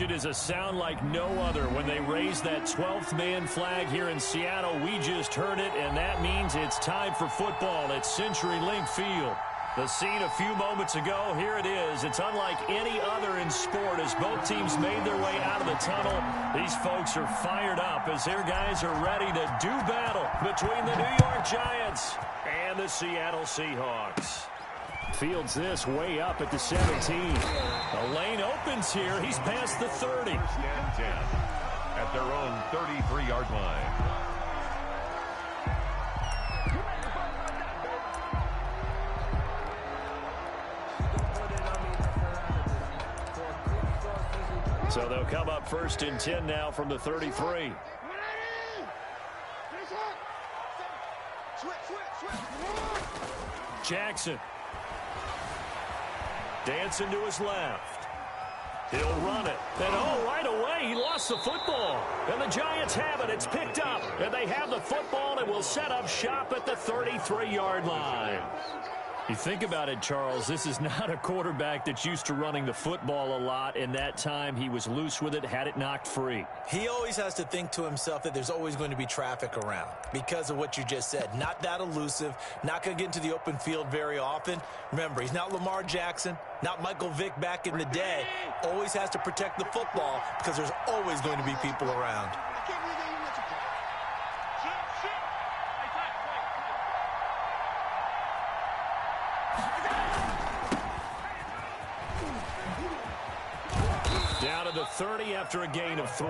It is a sound like no other when they raise that 12th man flag here in Seattle. We just heard it, and that means it's time for football at CenturyLink Field. The scene a few moments ago, here it is. It's unlike any other in sport as both teams made their way out of the tunnel. These folks are fired up as their guys are ready to do battle between the New York Giants and the Seattle Seahawks. Fields this way up at the 17. The lane opens here. He's past the 30. 10 at their own 33-yard line. So they'll come up 1st and 10 now from the 33. Jackson. Dancing to his left. He'll run it. And right away, he lost the football. And the Giants have it. It's picked up. And they have the football and will set up shop at the 33-yard line. You think about it, Charles, this is not a quarterback that's used to running the football a lot. In that time, he was loose with it, had it knocked free. He always has to think to himself that there's always going to be traffic around because of what you just said. Not that elusive, not going to get into the open field very often. Remember, he's not Lamar Jackson, not Michael Vick back in the day. Always has to protect the football because there's always going to be people around. Down to the 30 after a gain of 3.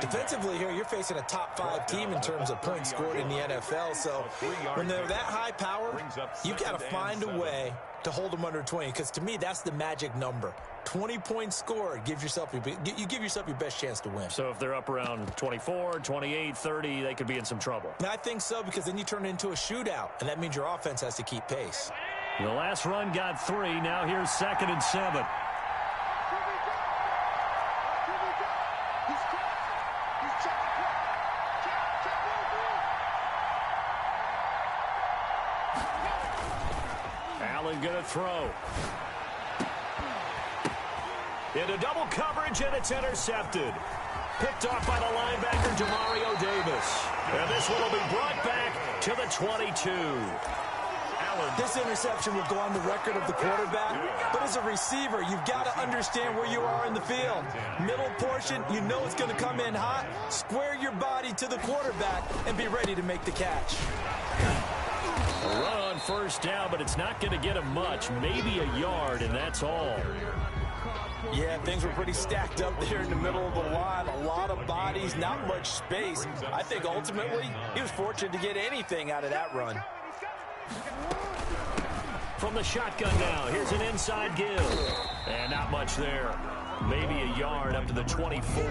Defensively here, you're facing a top 5 team in terms of points scored in the NFL. So when they're that high power, you've got to find a way to hold them under 20. Because to me, that's the magic number. 20 points scored gives yourself you give yourself your best chance to win. So if they're up around 24, 28, 30, they could be in some trouble. And I think so, because then you turn it into a shootout, and that means your offense has to keep pace. The last run got 3. Now here's 2nd and 7. Allen going to throw. Into double coverage, and it's intercepted. Picked off by the linebacker, Demario Davis. And this one will be brought back to the 22. This interception will go on the record of the quarterback, but as a receiver, you've got to understand where you are in the field. Middle portion, you know it's going to come in hot. Square your body to the quarterback and be ready to make the catch. A run on 1st down, but it's not going to get him much. Maybe a yard, and that's all. Yeah, things were pretty stacked up there in the middle of the line. A lot of bodies, not much space. I think ultimately he was fortunate to get anything out of that run. From the shotgun now, here's an inside give. And not much there. Maybe a yard up to the 24.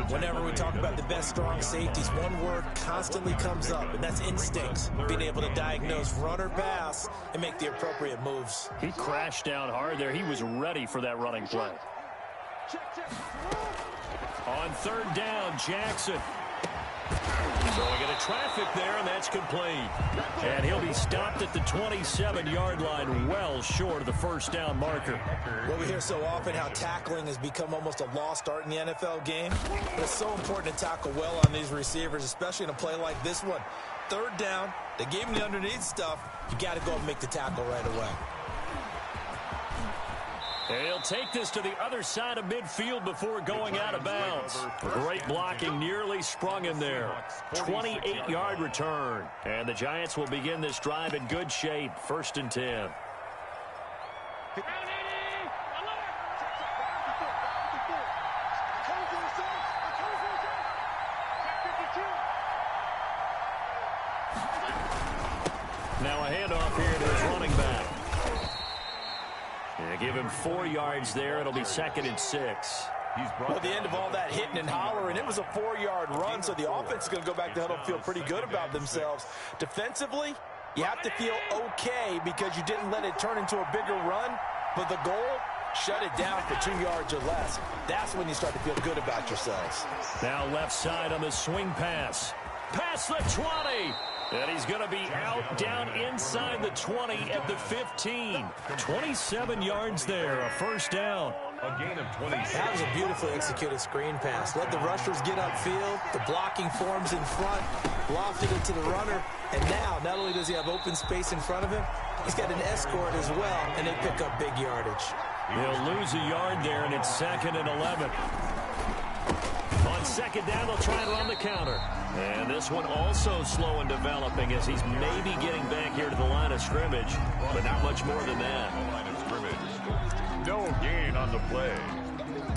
Whenever we talk about the best strong safeties, one word constantly comes up, and that's instincts. Being able to diagnose run or pass and make the appropriate moves. He crashed down hard there. He was ready for that running play. On 3rd down, Jackson. Throwing into traffic there, and that's complete. And he'll be stopped at the 27-yard line, well short of the 1st down marker. Well, we hear so often how tackling has become almost a lost art in the NFL game. But it's so important to tackle well on these receivers, especially in a play like this one. 3rd down, they gave him the underneath stuff. You got to go and make the tackle right away. And he'll take this to the other side of midfield before going out of bounds. Great blocking, nearly sprung him there. 28-yard return. And the Giants will begin this drive in good shape. 1st and 10. Now a handoff here to his running back. Yeah, give him 4 yards there. It'll be 2nd and 6. Well, at the end of all that hitting and hollering, it was a 4-yard run, so the offense is going to go back to huddle and feel pretty good about themselves. Defensively, you have to feel okay because you didn't let it turn into a bigger run, but the goal, shut it down for 2 yards or less. That's when you start to feel good about yourselves. Now left side on the swing pass. Past the 20. And he's going to be out down inside the 20 at the 15. 27 yards there, a 1st down. A gain of 26. That was a beautifully executed screen pass. Let the rushers get upfield. The blocking forms in front. Lofted it to the runner. And now, not only does he have open space in front of him, he's got an escort as well, and they pick up big yardage. They'll lose a yard there, and it's 2nd and 11. On 2nd down, they'll try and run the counter. And this one also slow and developing as he's maybe getting back here to the line of scrimmage, but not much more than that. Line of scrimmage. No gain on the play.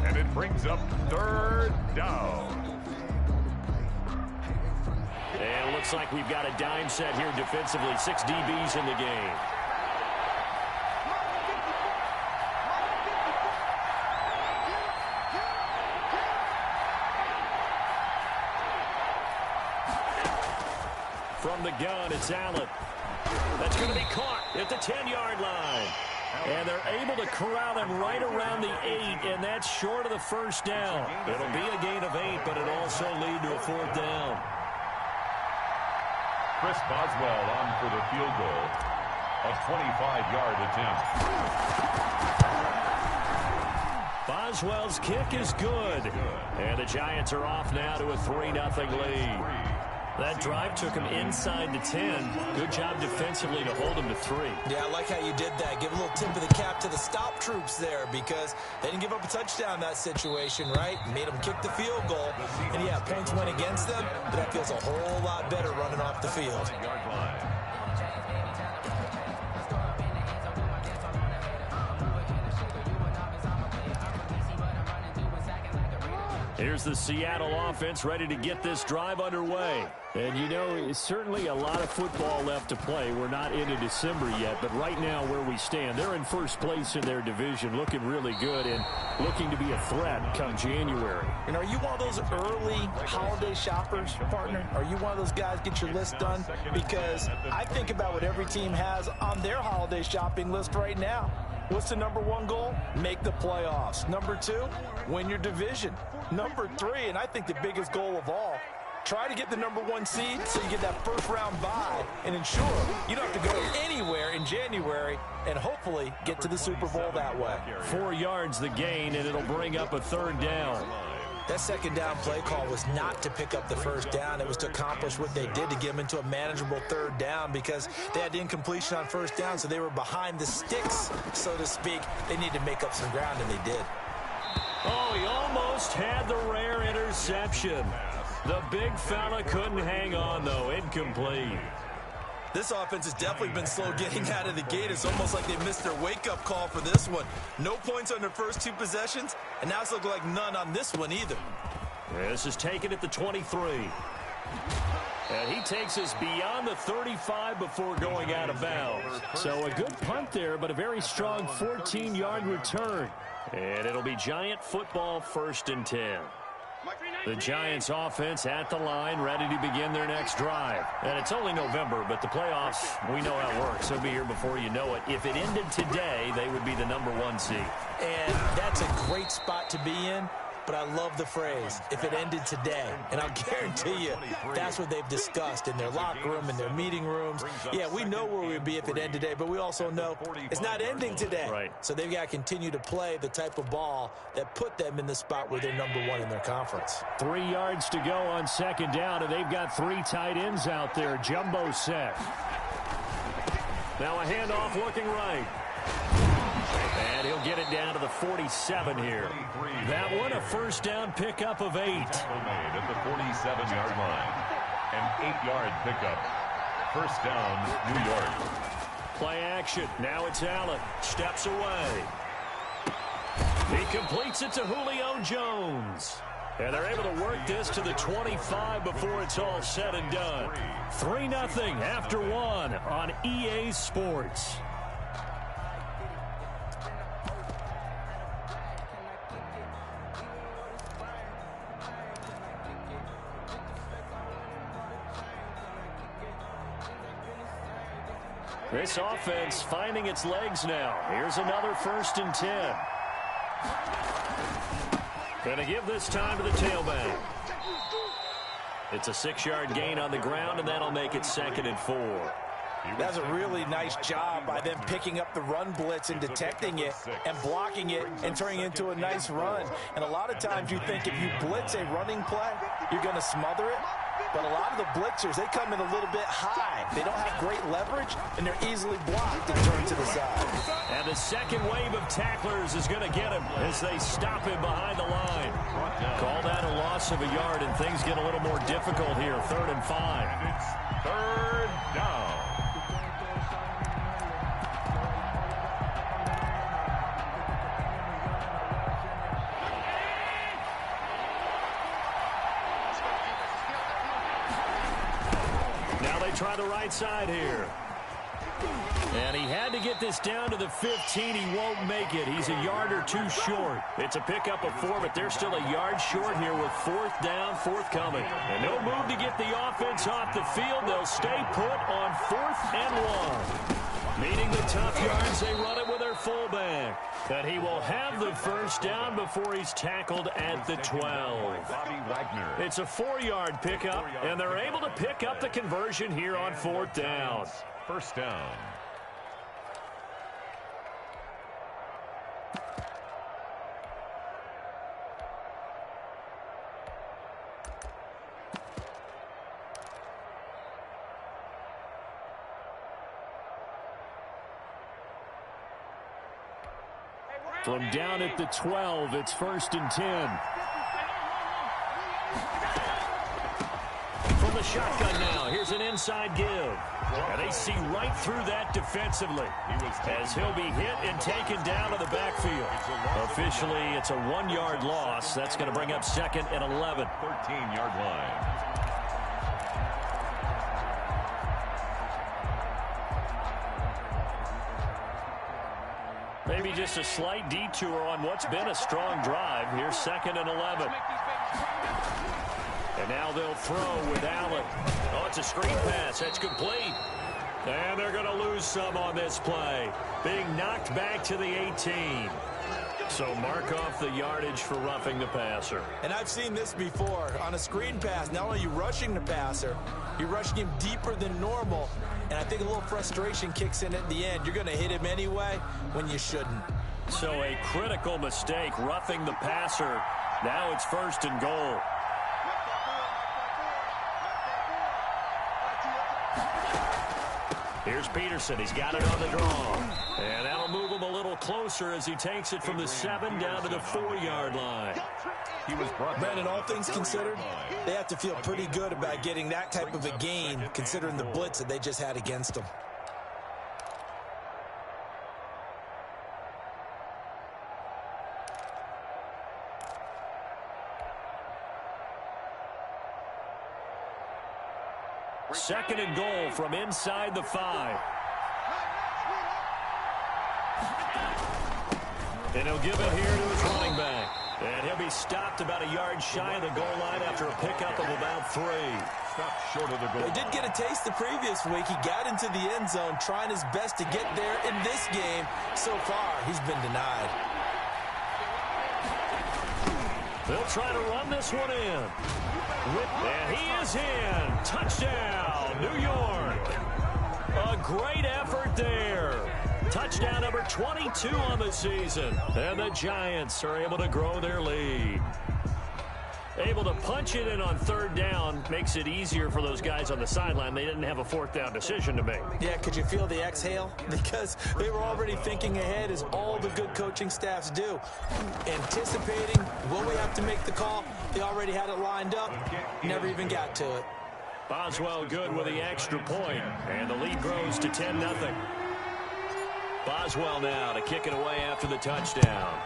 And it brings up 3rd down. And it looks like we've got a dime set here defensively. 6 DBs in the game. From the gun, it's Allen. That's going to be caught at the 10-yard line. And they're able to corral him right around the 8, and that's short of the 1st down. It'll be a gain of 8, but it'll also lead to a 4th down. Chris Boswell on for the field goal. A 25-yard attempt. Boswell's kick is good. And the Giants are off now to a 3-0 lead. That drive took him inside the 10. Good job defensively to hold him to 3. Yeah, I like how you did that. Give a little tip of the cap to the stop troops there because they didn't give up a touchdown in that situation, right? Made them kick the field goal. And, yeah, points went against them, but that feels a whole lot better running off the field. Here's the Seattle offense ready to get this drive underway. And, you know, it's certainly a lot of football left to play. We're not into December yet, but right now where we stand, they're in first place in their division, looking really good and looking to be a threat come January. And are you one of those early holiday shoppers, partner? Are you one of those guys get your list done? Because I think about what every team has on their holiday shopping list right now. What's the number 1 goal? Make the playoffs. Number 2, win your division. Number 3, and I think the biggest goal of all, try to get the number 1 seed so you get that first-round bye and ensure you don't have to go anywhere in January and hopefully get to the Super Bowl that way. 4 yards the gain, and it'll bring up a 3rd down. That 2nd down play call was not to pick up the 1st down. It was to accomplish what they did to get them into a manageable 3rd down because they had incompletion on 1st down, so they were behind the sticks, so to speak. They needed to make up some ground, and they did. Oh, he almost had the rare interception. The big fella couldn't hang on, though. Incomplete. This offense has definitely been slow getting out of the gate. It's almost like they missed their wake-up call for this one. No points on their first 2 possessions, and now it's looking like none on this one either. This is taken at the 23. And he takes us beyond the 35 before going out of bounds. So a good punt there, but a very strong 14-yard return. And it'll be Giant football 1st and 10. The Giants offense at the line, ready to begin their next drive. And it's only November, but the playoffs, we know how it works. They'll be here before you know it. If it ended today, they would be the number 1 seed. And that's a great spot to be in. But I love the phrase, if it ended today. And I'll guarantee you, that's what they've discussed in their locker room, in their meeting rooms. Yeah, we know where we'd be if it ended today, but we also know it's not ending today. Right. So they've got to continue to play the type of ball that put them in the spot where they're number 1 in their conference. 3 yards to go on 2nd down, and they've got 3 tight ends out there. Jumbo set. Now a handoff looking right. And he'll get it down to the 47 here. That one, a 1st down pickup of 8. Tackle made at the 47-yard line. An 8-yard pickup. 1st down, New York. Play action. Now it's Allen. Steps away. He completes it to Julio Jones. And they're able to work this to the 25 before it's all said and done. 3-0 after 1 on EA Sports. This offense finding its legs now. Here's another 1st and 10. Gonna give this time to the tailback. It's a 6-yard gain on the ground, and that'll make it 2nd and 4. That's a really nice job by them picking up the run blitz and detecting it and blocking it and turning it into a nice run. And a lot of times you think if you blitz a running play, you're going to smother it. But a lot of the blitzers, they come in a little bit high. They don't have great leverage, and they're easily blocked and turned to the side. And the second wave of tacklers is going to get him as they stop him behind the line. Call that a loss of a yard, and things get a little more difficult here. 3rd and 5. It's 3rd down. Try the right side here. And he had to get this down to the 15. He won't make it. He's a yard or 2 short. It's a pickup of 4, but they're still a yard short here with 4th down, forthcoming. And no move to get the offense off the field. They'll stay put on 4th and 1. Meeting the tough yards, they run it with their fullback. And he will have the first down before he's tackled at the 12. Bobby Wagner. It's a 4-yard pickup, and they're able to pick up the conversion here on 4th down. 1st down. From down at the 12, it's 1st and 10. From the shotgun now, here's an inside give. And they see right through that defensively as he'll be hit and taken down to the backfield. Officially, it's a 1-yard loss. That's going to bring up 2nd and 11. 13-yard line. Maybe just a slight detour on what's been a strong drive. Here's 2nd and 11. And now they'll throw with Allen. Oh, it's a screen pass. That's complete. And they're going to lose some on this play. Being knocked back to the 18. So mark off the yardage for roughing the passer. And I've seen this before. On a screen pass, not only are you rushing the passer, you're rushing him deeper than normal. And I think a little frustration kicks in at the end. You're going to hit him anyway when you shouldn't. So a critical mistake, roughing the passer. Now it's 1st and goal. Here's Peterson. He's got it on the draw. And that'll move him a little closer as he takes it from the 7 down to the 4-yard line. He was brought down. Brandon, all things considered, they have to feel pretty good about getting that type of a gain considering the blitz that they just had against them. Second and goal from inside the 5. And he'll give it here to his running back. And he'll be stopped about a yard shy of the goal line after a pickup of about 3. Stopped short of the goal. He did get a taste the previous week. He got into the end zone trying his best to get there in this game. So far, he's been denied. They'll try to run this one in. And he is in. Touchdown, New York. A great effort there. Touchdown number 22 on the season. And the Giants are able to grow their lead. Able to punch it in on 3rd down makes it easier for those guys on the sideline. They didn't have a 4th down decision to make. Yeah, could you feel the exhale? Because they were already thinking ahead, as all the good coaching staffs do. Anticipating, will we have to make the call? They already had it lined up, never even got to it. Boswell good with the extra point, and the lead grows to 10-0. Boswell now to kick it away after the touchdown.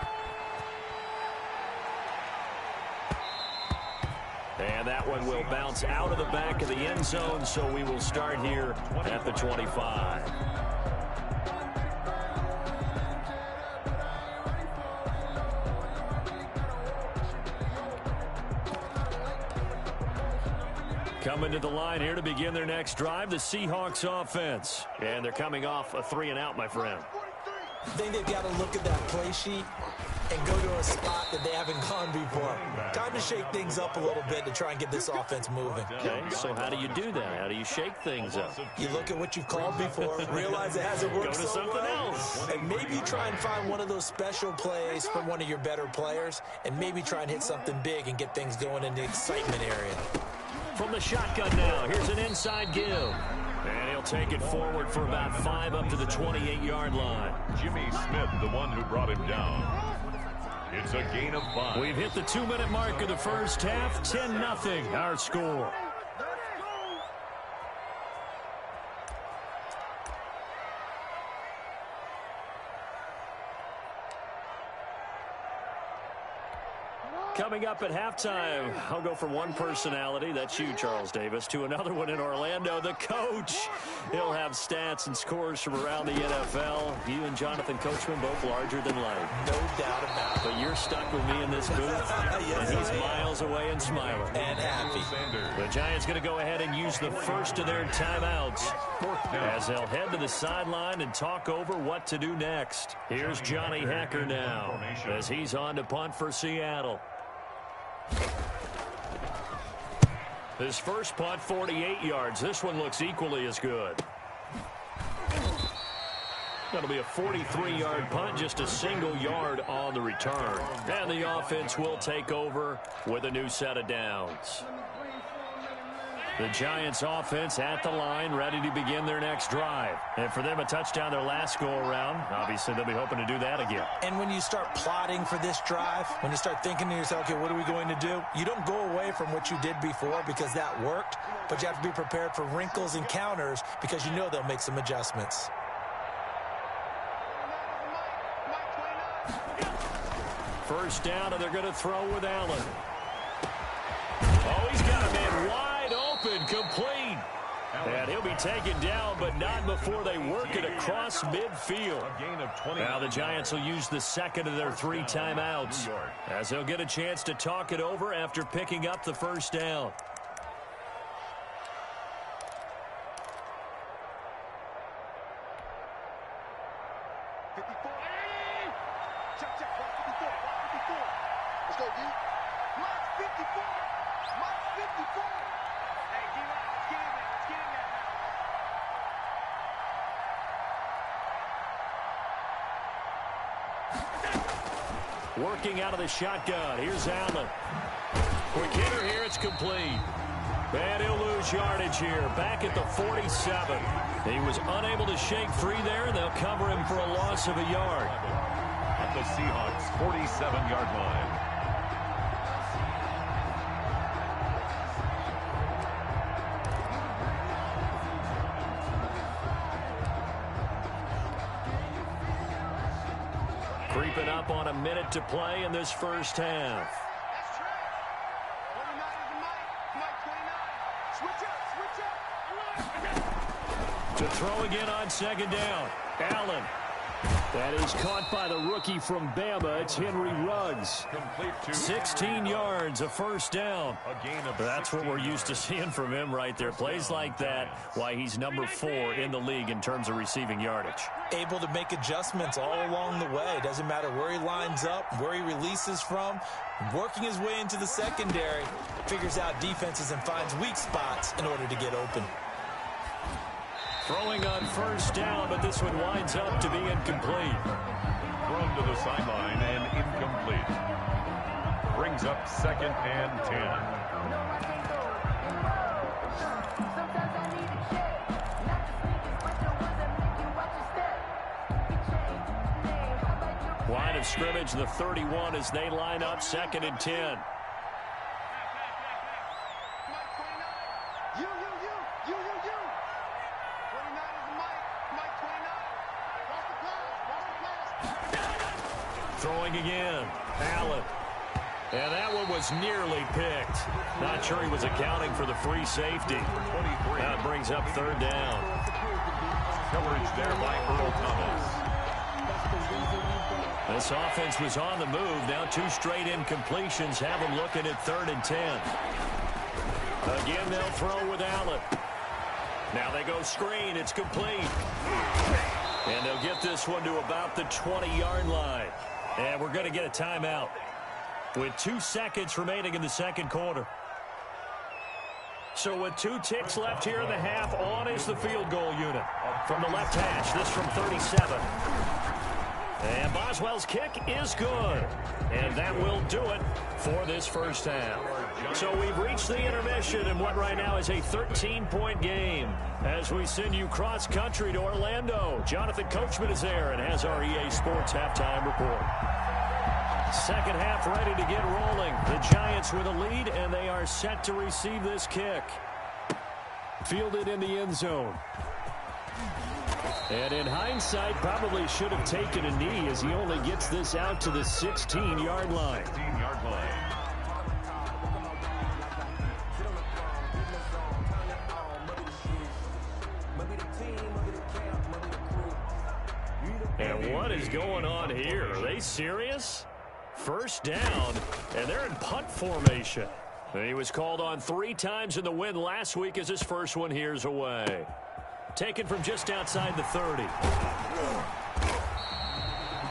And that one will bounce out of the back of the end zone, so we will start here at the 25. Coming to the line here to begin their next drive, the Seahawks offense. And they're coming off a 3-and-out, my friend. I think they've got to look at that play sheet and go to a spot that they haven't gone before. Time to shake things up a little bit to try and get this offense moving. Okay, so how do you do that? How do you shake things up? You look at what you've called before, realize it hasn't worked Go to so something well, else. and maybe try and find one of those special plays from one of your better players, and maybe try and hit something big and get things going in the excitement area. From the shotgun now, here's an inside give. And he'll take it forward for about 5 up to the 28-yard line. Jimmy Smith, the one who brought him down. It's a gain of 5. We've hit the 2-minute mark of the first half. 10-0, our score. Coming up at halftime, I'll go from one personality, that's you, Charles Davis, to another one in Orlando, the coach. He'll have stats and scores from around the NFL. You and Jonathan Coachman, both larger than life. No doubt about it. But you're stuck with me in this booth, Yes, and he's I am. miles away and smiling. And happy. The Giants going to go ahead and use the first of their timeouts as they'll head to the sideline and talk over what to do next. Here's Johnny Hacker now as he's on to punt for Seattle. His first punt, 48 yards. This one looks equally as good. That'll be a 43-yard punt, just a single yard on the return. And the offense will take over with a new set of downs. The Giants offense at the line, ready to begin their next drive. And for them, a touchdown their last go-around. Obviously, they'll be hoping to do that again. And when you start plotting for this drive, when you start thinking to yourself, okay, what are we going to do? You don't go away from what you did before because that worked, but you have to be prepared for wrinkles and counters because you know they'll make some adjustments. First down, and they're going to throw with Allen. Oh, he's got a man wide open, complete. And he'll be taken down, but not before they work it across midfield. Now the Giants will use the second of their 3 timeouts as they'll get a chance to talk it over after picking up the first down. Let's go, D. Mark 54. Mark 54. Hey, D-Rock, let's get in there. Let's get in there. Working out of the shotgun. Here's Allen. Quick hitter here. It's complete. And he'll lose yardage here. Back at the 47. He was unable to shake free there. They'll cover him for a loss of a yard. At the Seahawks' 47-yard line. Creeping up on a minute to play in this first half. That's Trey. 29 is the Mike. Mike 29. Switch up. To throw again on second down. Allen. That is caught by the rookie from Bama. It's Henry Ruggs. Complete to 16 yards, a first down. a gain of That's what we're 16 used to seeing from him right there. Plays like that, why he's number 4 in the league in terms of receiving yardage. Able to make adjustments all along the way. Doesn't matter where he lines up, where he releases from. Working his way into the secondary, figures out defenses and finds weak spots in order to get open. Throwing on first down, but this one winds up to be incomplete. Thrown to the sideline and incomplete. Brings up 2nd and 10. Line of scrimmage, the 31 as they line up 2nd and 10. Throwing again. Allen. And that one was nearly picked. Not sure he was accounting for the free safety. That brings up 3rd down. Coverage there by Earl Thomas. This offense was on the move. Now 2 straight incompletions have them looking at 3rd and 10. Again, they'll throw with Allen. Now they go screen. It's complete. And they'll get this one to about the 20-yard line. And we're going to get a timeout with 2 seconds remaining in the second quarter. So with 2 ticks left here in the half, on is the field goal unit. From the left hash, this from 37. And Boswell's kick is good. And that will do it for this first half. So we've reached the intermission in what right now is a 13-point game. As we send you cross-country to Orlando, Jonathan Coachman is there and has our EA Sports halftime report. Second half ready to get rolling. The Giants with a lead, and they are set to receive this kick. Fielded in the end zone. And in hindsight, probably should have taken a knee as he only gets this out to the 16-yard line. 16-yard line. And what is going on here? Are they serious? First down, and they're in punt formation. And he was called on 3 times in the win last week as his first one here's away. Taken from just outside the 30.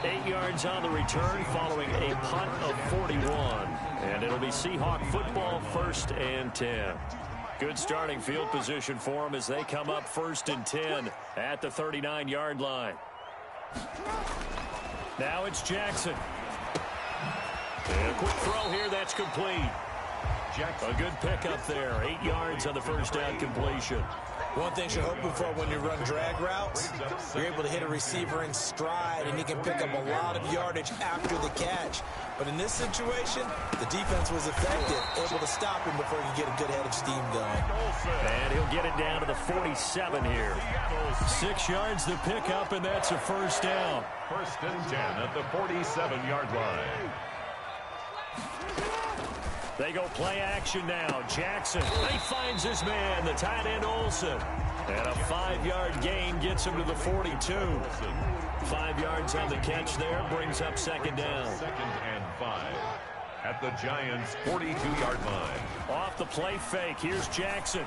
8 yards on the return following a punt of 41. And it'll be Seahawk football, 1st and 10. Good starting field position for them as they come up 1st and 10 at the 39-yard line. Now it's Jackson. And a quick throw here, that's complete. Jackson. A good pickup there. 8 yards on the first down completion. One thing you're hoping for when you run drag routes, you're able to hit a receiver in stride, and he can pick up a lot of yardage after the catch. But in this situation, the defense was effective, able to stop him before he could get a good head of steam going. And he'll get it down to the 47 here. 6 yards to pick up, and that's a first down. 1st and 10 at the 47-yard line. They go play action now. Jackson, he finds his man, the tight end Olsen. And a 5-yard gain gets him to the 42. 5 yards on the catch there, brings up second down. 2nd and 5 at the Giants' 42-yard line. Off the play fake, here's Jackson.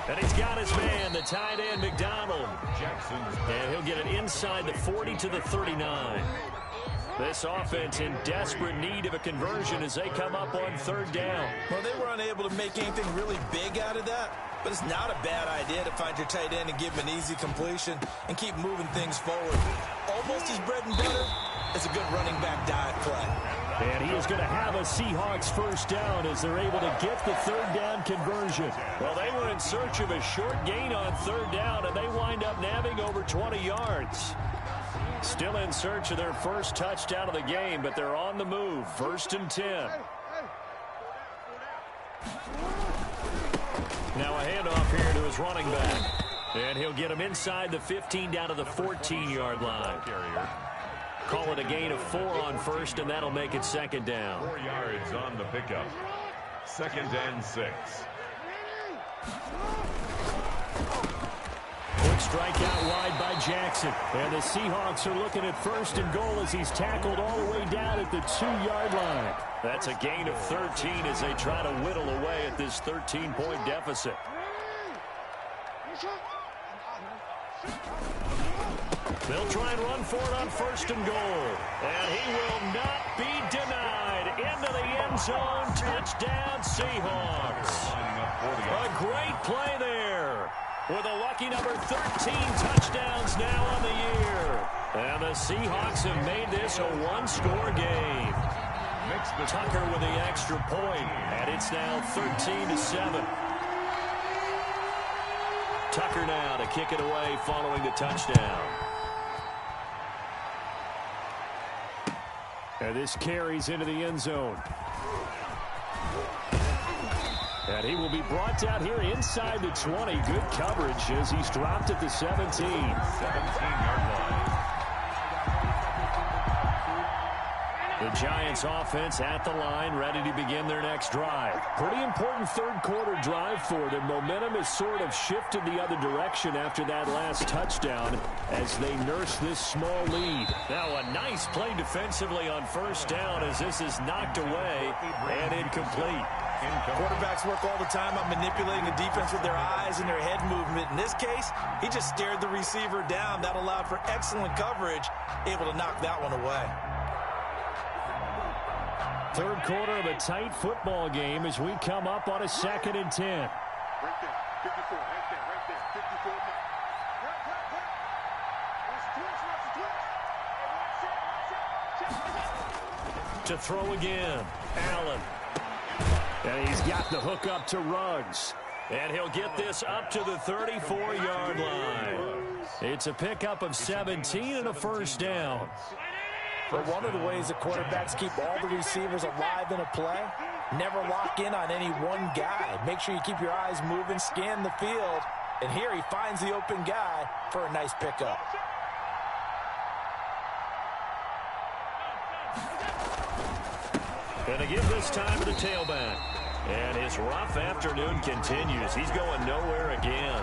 And he's got his man, the tight end McDonald. Jackson's And he'll get it inside the 40 to the 39. This offense in desperate need of a conversion as they come up on 3rd down. Well, they were unable to make anything really big out of that, but it's not a bad idea to find your tight end and give him an easy completion and keep moving things forward. Almost his bread and butter is a good running back dive play. And he is going to have a Seahawks first down as they're able to get the 3rd down conversion. Well, they were in search of a short gain on 3rd down, and they wind up nabbing over 20 yards. Still in search of their first touchdown of the game, but they're on the move. 1st and 10. Now a handoff here to his running back. And he'll get him inside the 15 down to the 14-yard line. Call it a gain of 4 on 1st, and that'll make it 2nd down. 4 yards on the pickup. 2nd and 6. Quick strike out wide by Jackson. And the Seahawks are looking at 1st and goal as he's tackled all the way down at the 2-yard line. That's a gain of 13 as they try to whittle away at this 13-point deficit. They'll try and run for it on 1st and goal. And he will not be denied. Into the end zone. Touchdown, Seahawks. A great play there. With a lucky number 13 touchdowns now on the year. And the Seahawks have made this a 1-score game. Tucker with the extra point, and it's now 13-7. Tucker now to kick it away following the touchdown. And this carries into the end zone. And he will be brought down here inside the 20. Good coverage as he's dropped at the 17. 17-yard line. The Giants offense at the line, ready to begin their next drive. Pretty important 3rd quarter drive for them. Momentum has sort of shifted the other direction after that last touchdown as they nurse this small lead. Now a nice play defensively on 1st down as this is knocked away and incomplete. Quarterbacks work all the time on manipulating the defense with their eyes and their head movement. In this case, he just stared the receiver down. That allowed for excellent coverage, able to knock that one away. Third quarter of a tight football game as we come up on a 2nd and 10. Right there. 54. Right there. Right there. 54 now. To throw again. Allen. And he's got the hook up to Ruggs. And he'll get this up to the 34-yard line. It's a pickup of 17 and a first down. But one of the ways the quarterbacks keep all the receivers alive in a play, never lock in on any one guy. Make sure you keep your eyes moving, scan the field. And here he finds the open guy for a nice pickup. And to give this time to the tailback. And his rough afternoon continues. He's going nowhere again.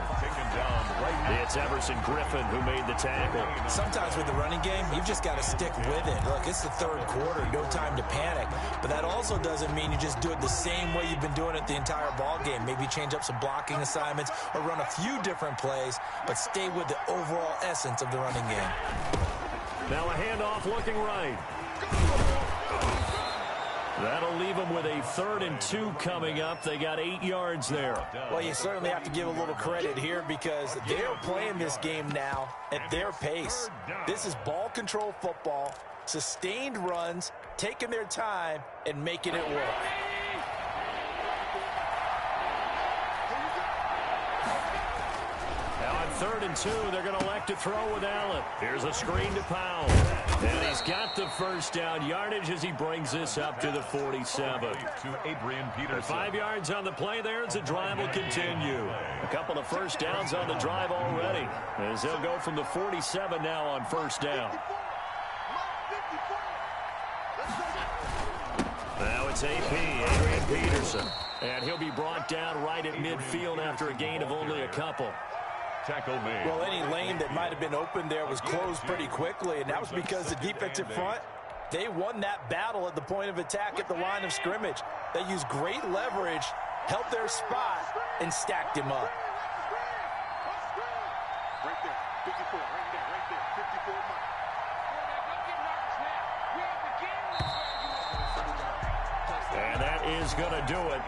It's Everson Griffin who made the tackle. Sometimes with the running game, you've just got to stick with it. Look, it's the third quarter, no time to panic. But that also doesn't mean you just do it the same way you've been doing it the entire ball game. Maybe change up some blocking assignments or run a few different plays, but stay with the overall essence of the running game. Now a handoff looking right. That'll leave them with a 3rd and 2 coming up. They got 8 yards there. Well, you certainly have to give a little credit here because they're playing this game now at their pace. This is ball control football, sustained runs, taking their time, and making it work. Now on 3rd and 2, they're going to elect to throw with Allen. Here's a screen to Powell. And he's got the first down yardage as he brings this up to the 47. To Adrian Peterson. 5 yards on the play there as the drive will continue. A couple of first downs on the drive already as they'll go from the 47 now on first down. Now it's AP, Adrian Peterson. And he'll be brought down right at midfield after a gain of only a couple. Tackle made. Well, any lane that might have been open there was closed pretty quickly, and that was because the defensive front, they won that battle at the point of attack at the line of scrimmage. They used great leverage, held their spot, and stacked him up. Right there. 54. Right there. Right there. 54 now. And that is going to do it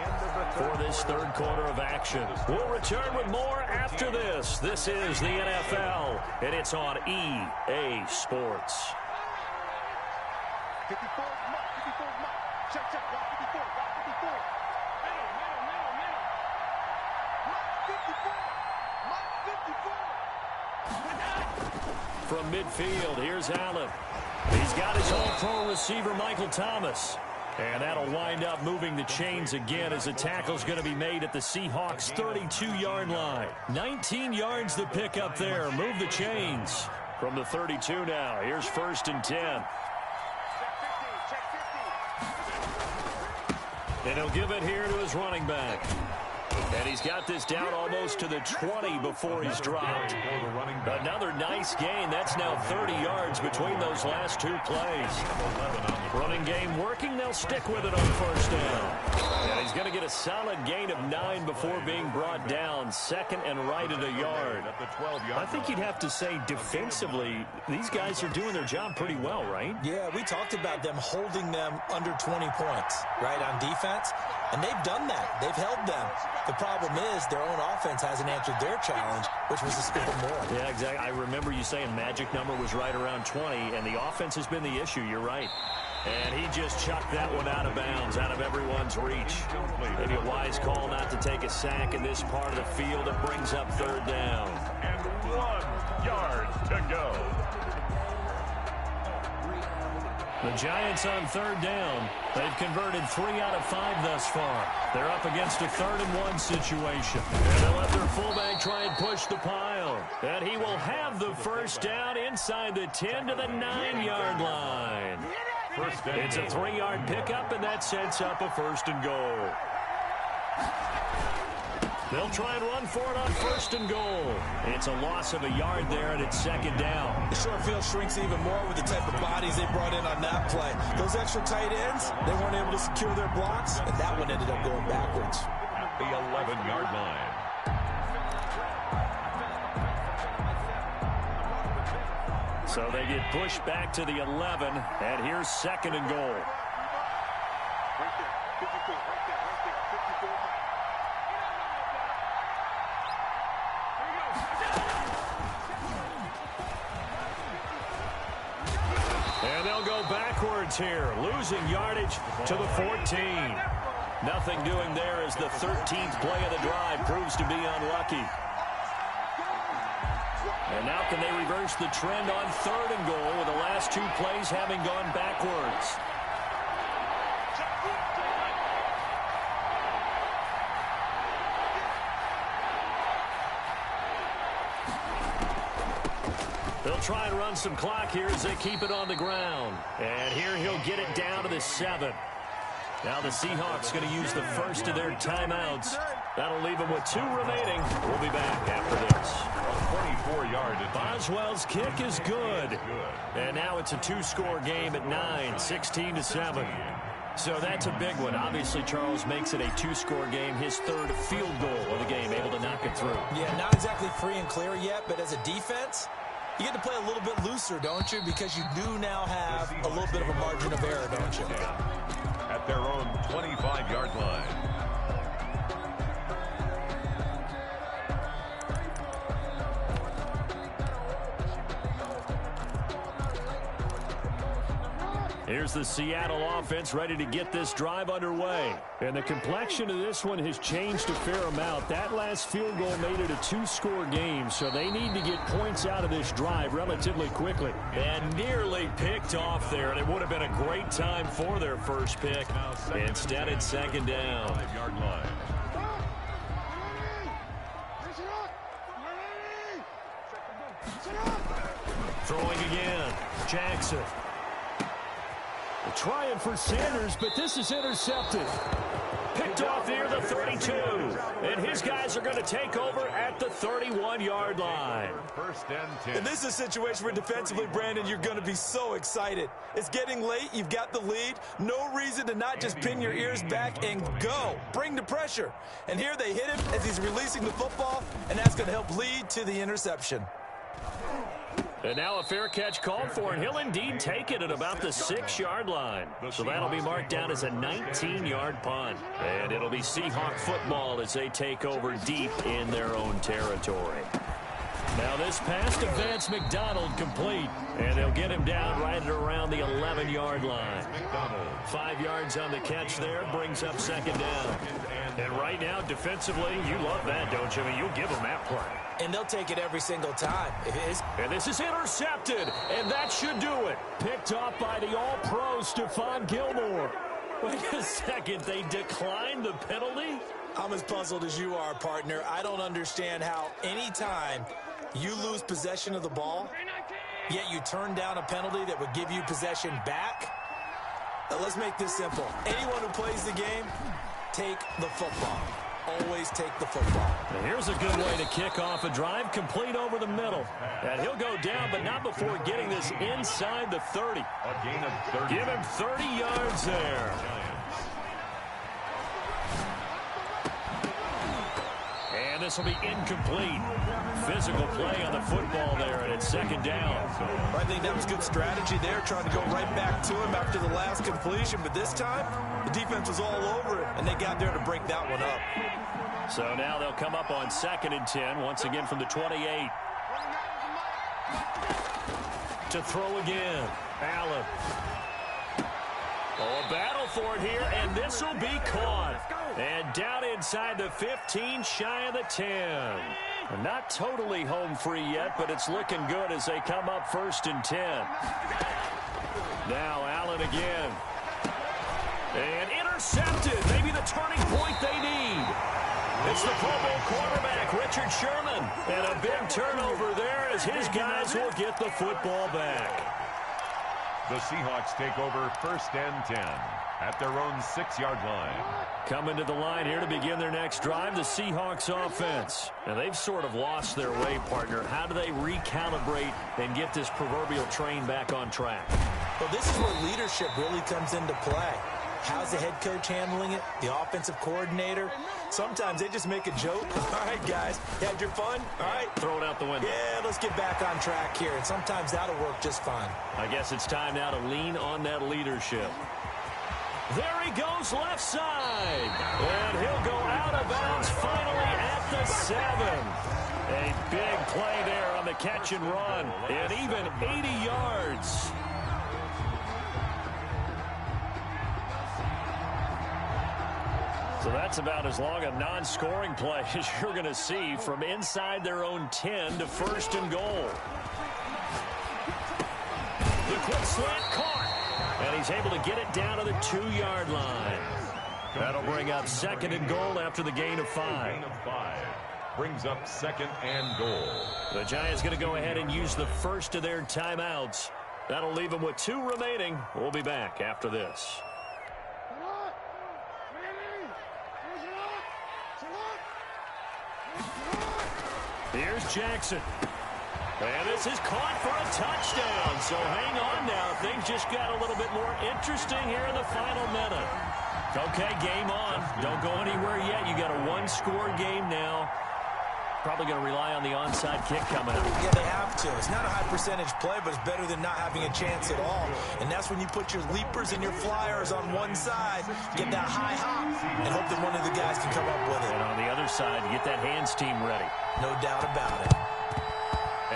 for this third quarter of action. We'll return with more after this. This is the NFL, and it's on EA Sports. 54 mark. 54 mark. Check, check. Block 54. Block 54. Middle. Mark 54. Mark 54. From midfield, here's Allen. He's got his all-pro receiver, Michael Thomas. And that'll wind up moving the chains again as the tackle's going to be made at the Seahawks' 32-yard line. 19 yards the pick up there. Move the chains. From the 32 now, here's 1st and 10. And he'll give it here to his running back. And he's got this down almost to the 20 before he's dropped. Another nice gain. That's now 30 yards between those last two plays. Running game working. They'll stick with it on first down. And he's going to get a solid gain of 9 before being brought down. 2nd and right at a yard. I think you'd have to say defensively, these guys are doing their job pretty well, right? Yeah, we talked about them holding them under 20 points, right, on defense. And they've done that. They've held them. The problem is their own offense hasn't answered their challenge, which was to score more. Yeah, exactly. I remember you saying magic number was right around 20, and the offense has been the issue. You're right. And he just chucked that one out of bounds, out of everyone's reach. Maybe a wise call not to take a sack in this part of the field. It brings up 3rd down. And 1 yard to go. The Giants on 3rd down. They've converted 3 out of 5 thus far. They're up against a 3rd and 1 situation. And they'll let their fullback try and push the pile. And he will have the first down inside the 10 to the 9-yard line. It's a 3-yard pickup, and that sets up a 1st and goal. They'll try and run for it on 1st and goal. It's a loss of a yard there, and it's 2nd down. The short field shrinks even more with the type of bodies they brought in on that play. Those extra tight ends, they weren't able to secure their blocks, and that one ended up going backwards. At the 11-yard line. So they get pushed back to the 11, and here's 2nd and goal. Right there. 54 miles. And they'll go backwards here, losing yardage to the 14. Nothing doing there as the 13th play of the drive proves to be unlucky. And now can they reverse the trend on 3rd and goal with the last 2 plays having gone backwards? They'll try and run some clock here as they keep it on the ground. And here he'll get it down to the 7. Now the Seahawks going to use the first of their timeouts. That'll leave them with 2 remaining. We'll be back after this. 24-yard. Boswell's kick is good. And now it's a 2-score game at 9, 16-7. So that's a big one. Obviously, Charles makes it a 2-score game. His 3rd field goal of the game, able to knock it through. Yeah, not exactly free and clear yet, but as a defense, you get to play a little bit looser, don't you? Because you do now have a little bit of a margin of error, don't you? At their own 25-yard line. Here's the Seattle offense ready to get this drive underway. And the complexion of this one has changed a fair amount. That last field goal made it a 2-score game, so they need to get points out of this drive relatively quickly. And nearly picked off there, and it would have been a great time for their first pick. Instead, it's 2nd down. 5-yard line. Throwing again. Jackson. Trying for Sanders, but this is intercepted. Picked off near the 32. And his guys are going to take over at the 31-yard line. 1st and 10. And this is a situation where defensively, Brandon, you're going to be so excited. It's getting late. You've got the lead. No reason to not just pin your ears back and go. Bring the pressure. And here they hit him as he's releasing the football, and that's going to help lead to the interception. And now a fair catch called for, and he'll indeed take it at about the 6-yard line. So that'll be marked down as a 19-yard punt. And it'll be Seahawk football as they take over deep in their own territory. Now this pass to Vance McDonald complete, and they'll get him down right at around the 11-yard line. 5 yards on the catch there, brings up 2nd down. And right now, defensively, you love that, don't you? I mean, you'll give them that play. And they'll take it every single time. And this is intercepted, and that should do it. Picked off by the All-Pro Stephon Gilmore. Wait a second, they declined the penalty? I'm as puzzled as you are, partner. I don't understand how any time you lose possession of the ball, yet you turn down a penalty that would give you possession back. Now, let's make this simple. Anyone who plays the game, take the football. Always take the football. And here's a good way to kick off a drive, complete over the middle. And he'll go down, but not before getting this inside the 30. A gain of 30. Give him 30 yards there. And this will be incomplete. Physical play on the football there, and it's 2nd down. I think that was good strategy there, trying to go right back to him after the last completion. But this time, the defense was all over it, and they got there to break that one up. So now they'll come up on 2nd and 10, once again from the 28. To throw again. Allen. Oh, a battle for it here, and this will be caught. And down inside the 15, shy of the 10. Not totally home free yet, but it's looking good as they come up 1st and 10. Now Allen again. And intercepted. Maybe the turning point they need. It's the Pro Bowl quarterback, Richard Sherman. And a big turnover there as his guys will get the football back. The Seahawks take over 1st and 10 at their own 6-yard line. Coming to the line here to begin their next drive, the Seahawks offense. And they've sort of lost their way, partner. How do they recalibrate and get this proverbial train back on track? Well, this is where leadership really comes into play. How's the head coach handling it? The offensive coordinator? Sometimes they just make a joke. All right, guys, you had your fun? All right. Throw it out the window. Yeah, let's get back on track here. And sometimes that'll work just fine. I guess it's time now to lean on that leadership. There he goes left side. And he'll go out of bounds finally at the 7. A big play there on the catch and run. And even 80 yards. So that's about as long a non-scoring play as you're going to see from inside their own 10 to 1st and goal. The quick slant caught. And he's able to get it down to the 2-yard line. That'll bring up 2nd and goal after the gain of 5. Brings up 2nd and goal. The Giants going to go ahead and use the first of their timeouts. That'll leave them with 2 remaining. We'll be back after this. Here's Jackson. And this is caught for a touchdown. So hang on now. Things just got a little bit more interesting here in the final minute. Okay, game on. Don't go anywhere yet. You got a 1-score game now. Probably going to rely on the onside kick coming up. Yeah, they have to. It's not a high percentage play, but it's better than not having a chance at all. And that's when you put your leapers and your flyers on one side, get that high hop, and hope that one of the guys can come up with it. And on the other side, get that hands team ready. No doubt about it.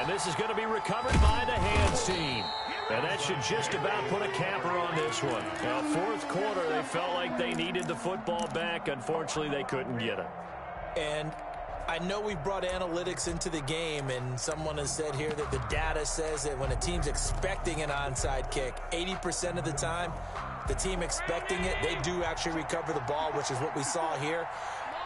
And this is going to be recovered by the hands team. And that should just about put a capper on this one. Now, 4th quarter, they felt like they needed the football back. Unfortunately, they couldn't get it. And I know we brought analytics into the game, and someone has said here that the data says that when a team's expecting an onside kick, 80% of the time, the team expecting it, they do actually recover the ball, which is what we saw here.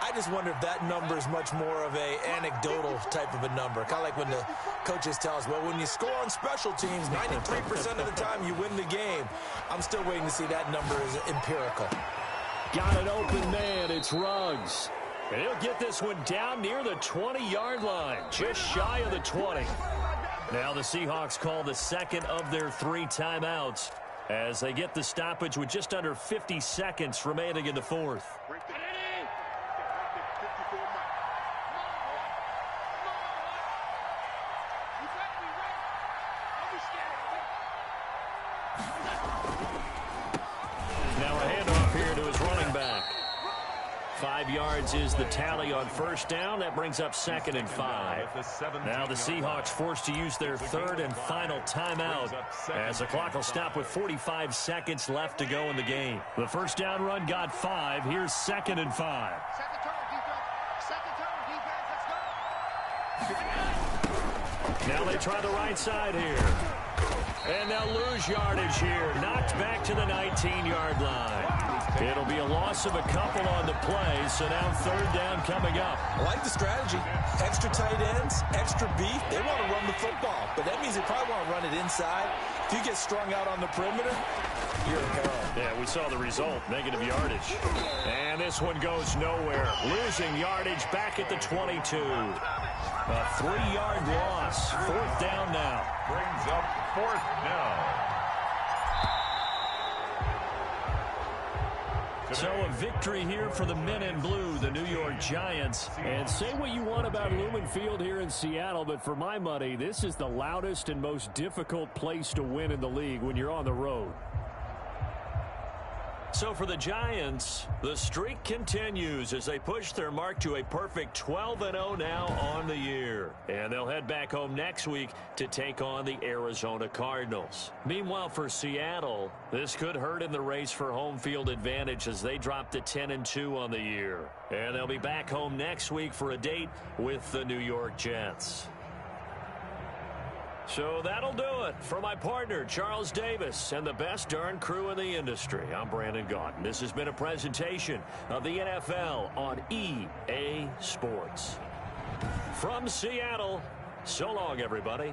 I just wonder if that number is much more of a anecdotal type of a number. Kind of like when the coaches tell us, well, when you score on special teams, 93% of the time you win the game. I'm still waiting to see that number is empirical. Got an open man. It's Ruggs. And he'll get this one down near the 20-yard line, just shy of the 20. Now the Seahawks call the 2nd of their 3 timeouts as they get the stoppage with just under 50 seconds remaining in the 4th. Now a handoff here to his running back. 5 yards is the tally on 1st down. That brings up 2nd and 5. Now the Seahawks forced to use their 3rd and final timeout as the clock will stop with 45 seconds left to go in the game. The 1st down run got 5. Here's 2nd and 5. Now they try the right side here. And they'll lose yardage here. Knocked back to the 19-yard line. It'll be a loss of a couple on the play, so now 3rd down coming up. I like the strategy. Extra tight ends, extra beef. They want to run the football, but that means they probably want to run it inside. If you get strung out on the perimeter, you're in peril. Yeah, we saw the result, negative yardage. And this one goes nowhere. Losing yardage back at the 22. A 3-yard loss. 4th down now. Brings up 4th down. So a victory here for the men in blue, the New York Giants. And say what you want about Lumen Field here in Seattle, but for my money, this is the loudest and most difficult place to win in the league when you're on the road. So for the Giants, the streak continues as they push their mark to a perfect 12-0 now on the year. And they'll head back home next week to take on the Arizona Cardinals. Meanwhile, for Seattle, this could hurt in the race for home field advantage as they drop to 10-2 on the year. And they'll be back home next week for a date with the New York Jets. So that'll do it for my partner, Charles Davis, and the best darn crew in the industry. I'm Brandon Gaudin. This has been a presentation of the NFL on EA Sports. From Seattle, so long, everybody.